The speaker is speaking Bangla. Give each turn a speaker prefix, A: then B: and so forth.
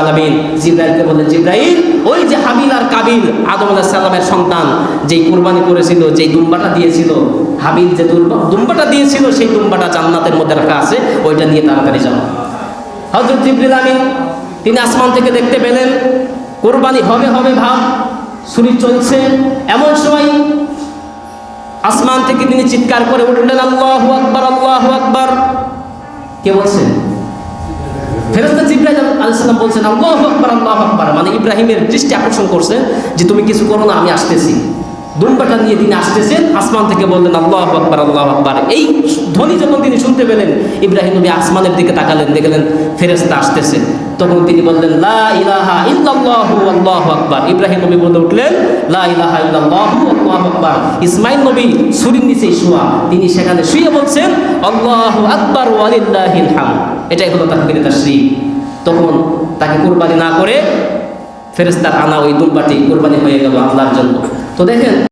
A: আলামিন জিবরাইলকে বললেন, জিবরাইল, ওই যে হাবিল আর কাবিল আদম আলাইহিস সালামের সন্তান, যেই কুরবানি করেছিল, যেই দুম্বাটা দিয়েছিল, হাবিল যে দুম্বাটা দিয়েছিল, সেই দুম্বাটা জান্নাতের মধ্যে রাখা আছে, ওইটা নিয়ে তাড়াতাড়ি যাও। হযরত জিবরিল আমিন তিনি আসমান থেকে দেখতে পেলেন কুরবানি হবে হবে ভাব, ছুরি চলছে। এমন সময় আসমান থেকে তিনি চিৎকার করে উঠলেন, আল্লাহু আকবার, আল্লাহু আকবার। কে বলছেন? ফেরেশতা জিবরাইল আলাইহিস সালাম বলছেন, আল্লাহু আকবার, আল্লাহু আকবার, মানে ইব্রাহিমের দৃষ্টি আকর্ষণ করছেন যে তুমি কিছু করো না, আমি আসতেছি। দুম্বাটা নিয়ে তিনি আসতেছেন, আসমান থেকে বললেন, আল্লাহু আকবার, আল্লাহু আকবার। এই ধ্বনি যখন তিনি শুনতে পেলেন, ইব্রাহিম নবী আসমানের দিকে তাকালেন, দেখলেন ফেরেশতা আসতেছে। তখন তিনি বললেন, লা ইলাহা ইল্লাল্লাহু আল্লাহু আকবার। ইব্রাহিম নবী বলে উঠলেন, লা ইলাহা ইল্লাল্লাহু আল্লাহু আকবার। ইসমাইল নবী ছুরির নিচে শোয়া, তিনি সেখানে শুয়ে বলছেন, আল্লাহু আকবার ওয়া লিল্লাহিল হামদ। এটাই হলো তাকবীরে তাশরীক। তখন তাকে কুরবানি না করে ফেরেশতার আনা ওই দুম্বাটি কুরবানি হয়ে গেল আল্লাহর জন্য। তো দেখেন।